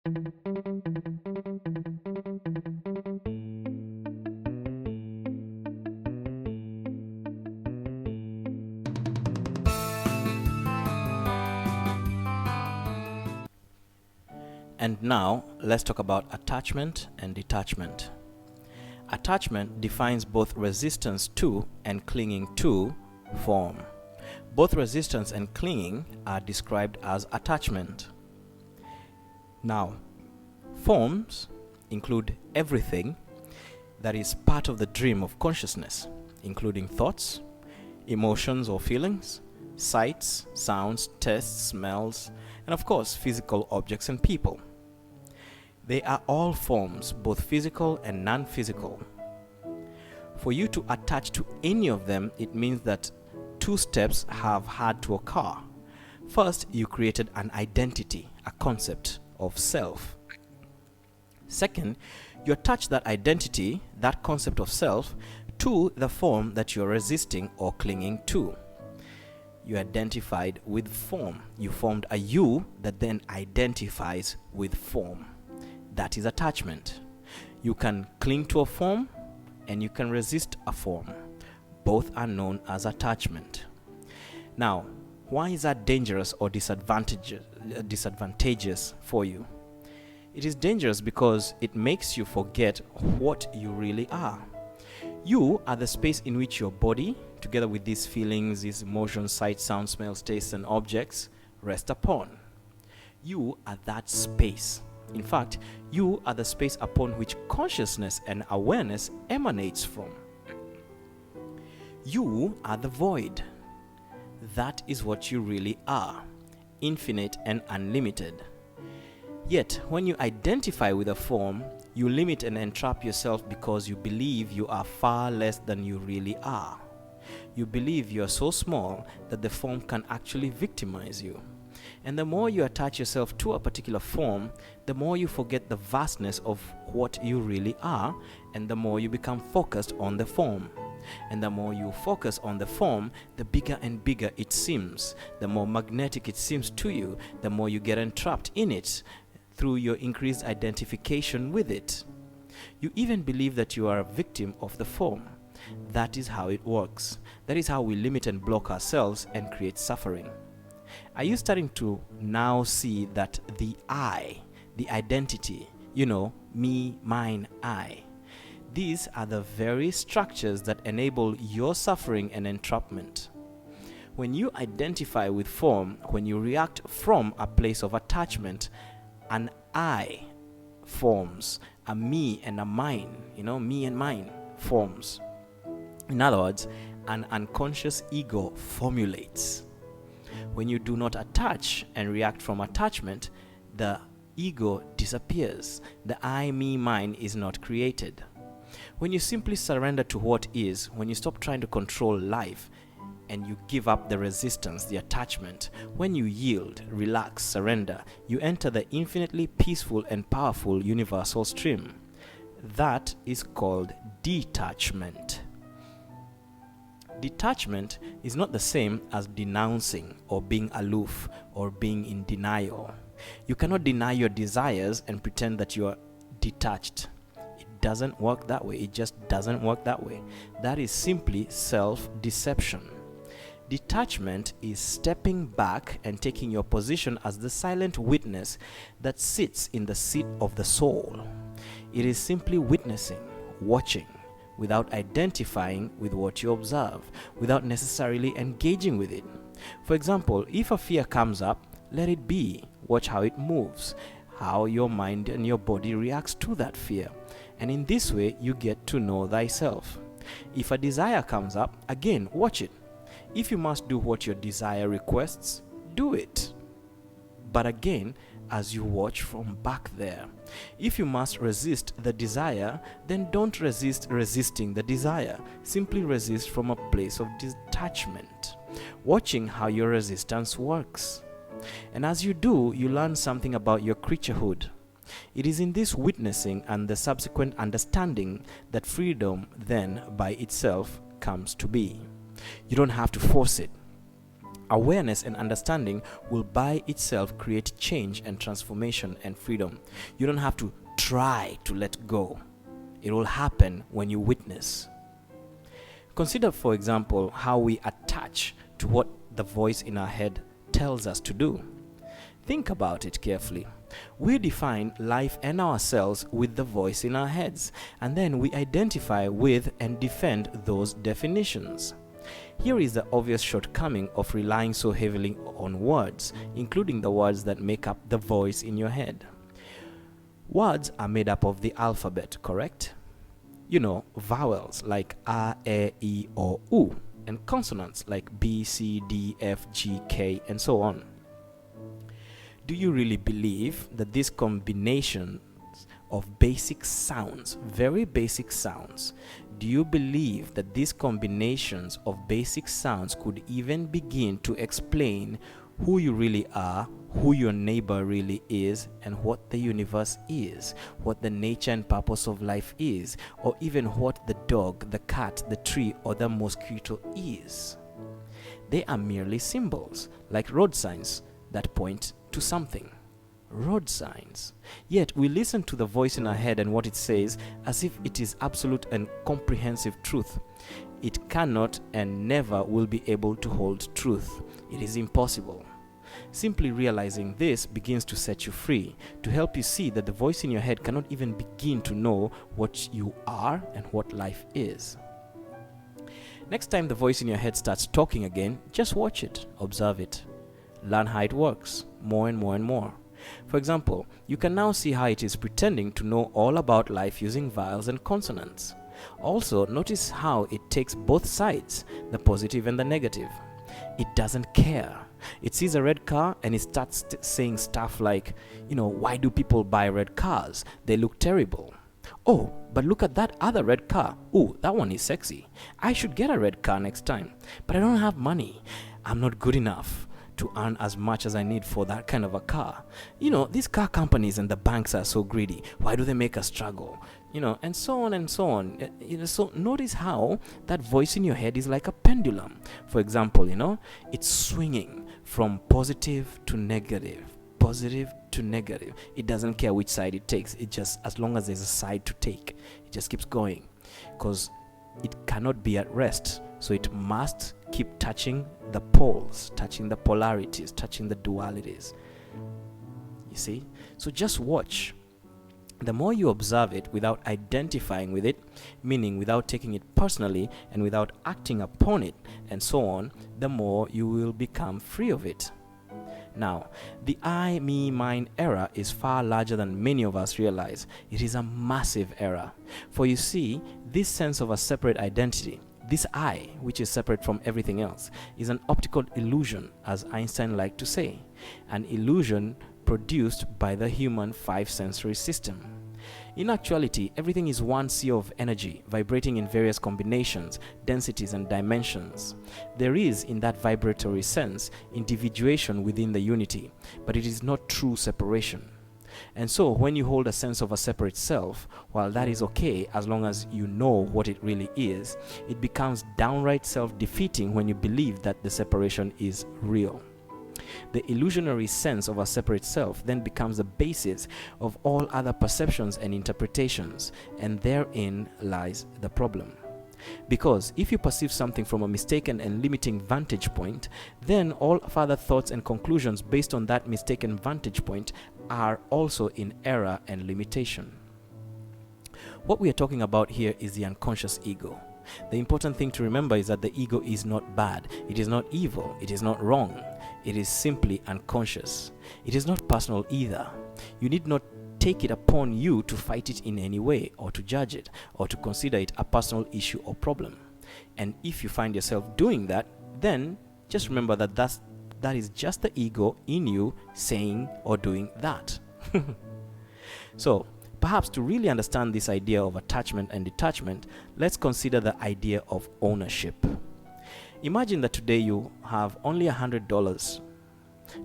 And now, let's talk about attachment and detachment. Attachment defines both resistance to and clinging to form. Both resistance and clinging are described as attachment. Now, forms include everything that is part of the dream of consciousness, including thoughts, emotions or feelings, sights, sounds, tastes, smells, and of course, physical objects and people. They are all forms, both physical and non-physical. For you to attach to any of them, it means that two steps have had to occur. First, you created an identity, a concept of self. Second, you attach that identity, that concept of self, to the form that you're resisting or clinging to. You identified with form. You formed a you that then identifies with form. That is attachment. You can cling to a form and you can resist a form. Both are known as attachment. Now, why is that dangerous or disadvantageous for you? It is dangerous because it makes you forget what you really are. You are the space in which your body, together with these feelings, these emotions, sights, sounds, smells, tastes, and objects, rest upon. You are that space. In fact, you are the space upon which consciousness and awareness emanates from. You are the void. That is what you really are, infinite and unlimited. Yet, when you identify with a form, you limit and entrap yourself because you believe you are far less than you really are. You believe you are so small that the form can actually victimize you. And the more you attach yourself to a particular form, the more you forget the vastness of what you really are, and the more you become focused on the form. And the more you focus on the form, the bigger and bigger it seems. The more magnetic it seems to you, the more you get entrapped in it through your increased identification with it. You even believe that you are a victim of the form. That is how it works. That is how we limit and block ourselves and create suffering. Are you starting to now see that the I, the identity, me, mine, I, these are the very structures that enable your suffering and entrapment? When you identify with form, when you react from a place of attachment, an I forms, a me and a mine, me and mine forms. In other words, an unconscious ego formulates. When you do not attach and react from attachment, the ego disappears. The I, me, mine is not created. When you simply surrender to what is, when you stop trying to control life and you give up the resistance, the attachment, when you yield, relax, surrender, you enter the infinitely peaceful and powerful universal stream. That is called detachment. Detachment is not the same as denouncing or being aloof or being in denial. You cannot deny your desires and pretend that you are detached. It doesn't work that way. It just doesn't work that way. That is simply self-deception. Detachment is stepping back and taking your position as the silent witness that sits in the seat of the soul. It is simply witnessing, watching, without identifying with what you observe, without necessarily engaging with it. For example, if a fear comes up, let it be. Watch how it moves, how your mind and your body reacts to that fear. And in this way, you get to know thyself. If a desire comes up, again, watch it. If you must do what your desire requests, do it. But again, as you watch from back there. If you must resist the desire, then don't resist resisting the desire. Simply resist from a place of detachment, watching how your resistance works. And as you do, you learn something about your creaturehood. It is in this witnessing and the subsequent understanding that freedom then by itself comes to be. You don't have to force it. Awareness and understanding will by itself create change and transformation and freedom. You don't have to try to let go. It will happen when you witness. Consider, for example, how we attach to what the voice in our head tells us to do. Think about it carefully. We define life and ourselves with the voice in our heads, and then we identify with and defend those definitions. Here is the obvious shortcoming of relying so heavily on words, including the words that make up the voice in your head. Words are made up of the alphabet, correct? You know, vowels like A, E, I, O, U, and consonants like B, C, D, F, G, K, and so on. Do you really believe that these combinations of basic sounds, very basic sounds, do you believe that these combinations of basic sounds could even begin to explain who you really are, who your neighbor really is, and what the universe is, what the nature and purpose of life is, or even what the dog, the cat, the tree, or the mosquito is? They are merely symbols, like road signs that point to something. Road signs. Yet we listen to the voice in our head and what it says as if it is absolute and comprehensive truth. It cannot and never will be able to hold truth. It is impossible. Simply realizing this begins to set you free, to help you see that the voice in your head cannot even begin to know what you are and what life is. Next time the voice in your head starts talking again, just watch it, observe it. Learn how it works, more and more and more. For example, you can now see how it is pretending to know all about life using vowels and consonants. Also, notice how it takes both sides, the positive and the negative. It doesn't care. It sees a red car and it starts saying stuff like, why do people buy red cars? They look terrible. Oh, but look at that other red car. Ooh, that one is sexy. I should get a red car next time. But I don't have money. I'm not good enough to earn as much as I need for that kind of a car. These car companies and the banks are so greedy. Why do they make us struggle? And so on and so on. So notice how that voice in your head is like a pendulum. For example, it's swinging from positive to negative, positive to negative. It doesn't care which side it takes. It just, as long as there's a side to take, it just keeps going, because it cannot be at rest. So it must keep touching the poles, touching the polarities, touching the dualities. You see? So just watch. The more you observe it without identifying with it, meaning without taking it personally and without acting upon it and so on, the more you will become free of it. Now, the I, me, mine era is far larger than many of us realize. It is a massive era. For you see, this sense of a separate identity, this I, which is separate from everything else, is an optical illusion, as Einstein liked to say, an illusion produced by the human five-sensory system. In actuality, everything is one sea of energy, vibrating in various combinations, densities, and dimensions. There is, in that vibratory sense, individuation within the unity, but it is not true separation. And so, when you hold a sense of a separate self, while that is okay as long as you know what it really is, it becomes downright self-defeating when you believe that the separation is real. The illusionary sense of a separate self then becomes the basis of all other perceptions and interpretations, and therein lies the problem. Because if you perceive something from a mistaken and limiting vantage point, then all further thoughts and conclusions based on that mistaken vantage point are also in error and limitation. What we are talking about here is the unconscious ego. The important thing to remember is that the ego is not bad, it is not evil, it is not wrong. It is simply unconscious. It is not personal either. You need not take it upon you to fight it in any way, or to judge it, or to consider it a personal issue or problem. And if you find yourself doing that, then just remember that that is just the ego in you saying or doing that. So, perhaps to really understand this idea of attachment and detachment, let's consider the idea of ownership. Imagine that today you have only $100.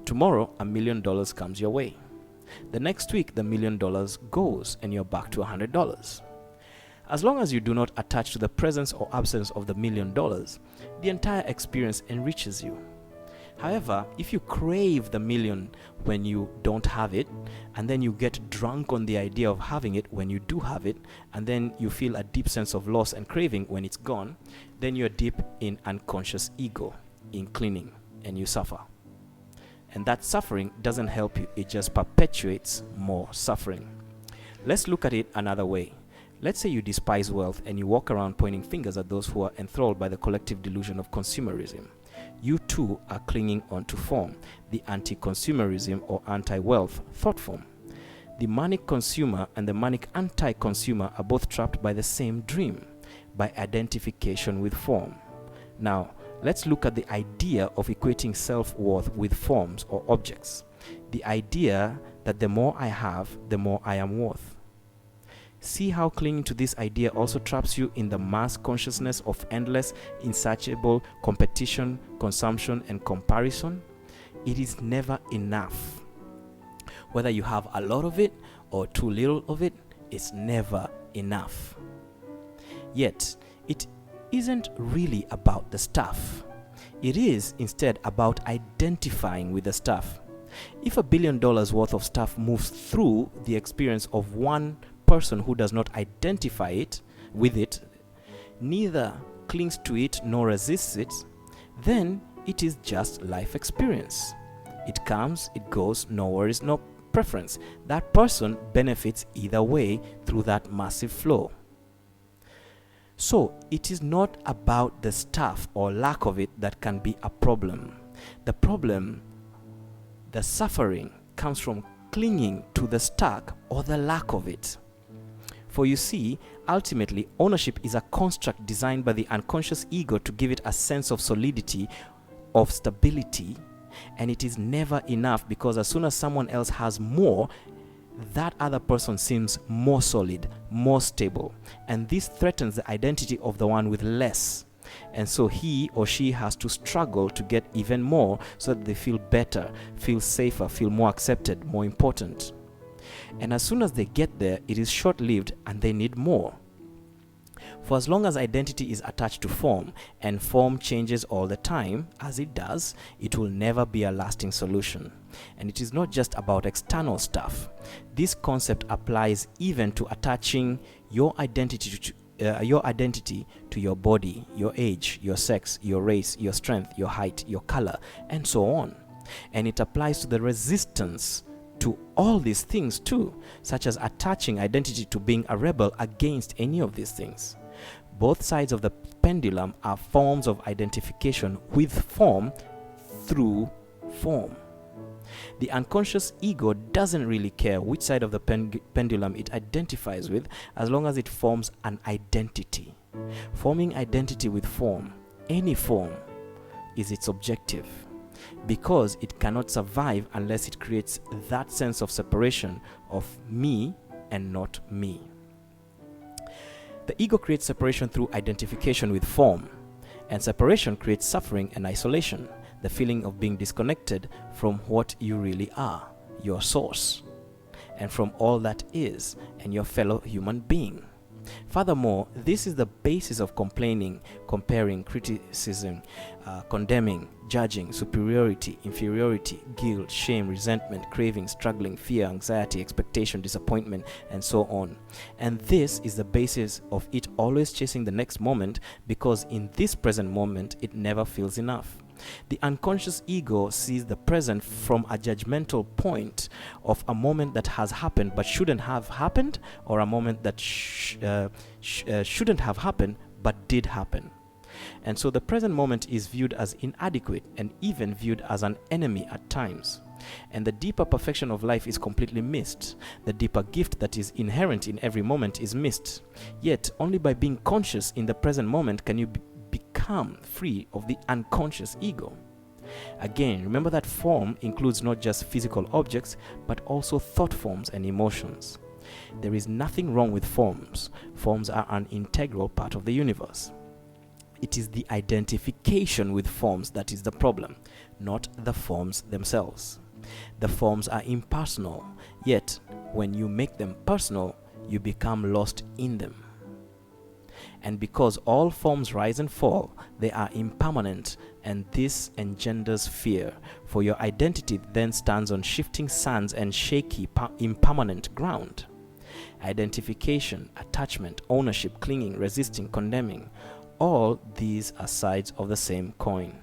Tomorrow, $1 million comes your way. The next week, the $1 million goes and you're back to $100. As long as you do not attach to the presence or absence of the $1 million, the entire experience enriches you. However, if you crave the million when you don't have it, and then you get drunk on the idea of having it when you do have it, and then you feel a deep sense of loss and craving when it's gone, then you're deep in unconscious ego, in clinging, and you suffer. And that suffering doesn't help you, it just perpetuates more suffering. Let's look at it another way. Let's say you despise wealth and you walk around pointing fingers at those who are enthralled by the collective delusion of consumerism. You too are clinging onto form, the anti-consumerism or anti-wealth thought form. The manic consumer and the manic anti-consumer are both trapped by the same dream, by identification with form. Now, let's look at the idea of equating self-worth with forms or objects. The idea that the more I have, the more I am worth. See how clinging to this idea also traps you in the mass consciousness of endless, insatiable competition, consumption, and comparison? It is never enough. Whether you have a lot of it or too little of it, it's never enough. Yet, it isn't really about the stuff. It is instead about identifying with the stuff. If $1 billion worth of stuff moves through the experience of one person who does not identify with it, neither clings to it nor resists it, then it is just life experience. It comes, it goes, no worries, no preference. That person benefits either way through that massive flow. So it is not about the stuff or lack of it that can be a problem. The problem, the suffering, comes from clinging to the stuck or the lack of it. For you see, ultimately, ownership is a construct designed by the unconscious ego to give it a sense of solidity, of stability, and it is never enough, because as soon as someone else has more, that other person seems more solid, more stable, and this threatens the identity of the one with less. And so he or she has to struggle to get even more so that they feel better, feel safer, feel more accepted, more important. And as soon as they get there, it is short-lived and they need more. For as long as identity is attached to form, and form changes all the time, as it does, it will never be a lasting solution. And it is not just about external stuff. This concept applies even to attaching your identity to your body, your age, your sex, your race, your strength, your height, your color, and so on. And it applies to the resistance to all these things too, such as attaching identity to being a rebel against any of these things. Both sides of the pendulum are forms of identification with form through form. The unconscious ego doesn't really care which side of the pendulum it identifies with, as long as it forms an identity. Forming identity with form, any form, is its objective, because it cannot survive unless it creates that sense of separation of me and not me. The ego creates separation through identification with form, and separation creates suffering and isolation, the feeling of being disconnected from what you really are, your source, and from all that is, and your fellow human being. Furthermore, this is the basis of complaining, comparing, criticism, condemning, judging, superiority, inferiority, guilt, shame, resentment, craving, struggling, fear, anxiety, expectation, disappointment, and so on. And this is the basis of it always chasing the next moment, because in this present moment, it never feels enough. The unconscious ego sees the present from a judgmental point of a moment that has happened but shouldn't have happened, or a moment that shouldn't have happened but did happen. And so the present moment is viewed as inadequate and even viewed as an enemy at times. And the deeper perfection of life is completely missed. The deeper gift that is inherent in every moment is missed. Yet, only by being conscious in the present moment can you become free of the unconscious ego. Again, remember that form includes not just physical objects, but also thought forms and emotions. There is nothing wrong with forms. Forms are an integral part of the universe. It is the identification with forms that is the problem, not the forms themselves. The forms are impersonal, yet when you make them personal, you become lost in them. And because all forms rise and fall, they are impermanent, and this engenders fear, for your identity then stands on shifting sands and shaky, impermanent ground. Identification, attachment, ownership, clinging, resisting, condemning, all these are sides of the same coin.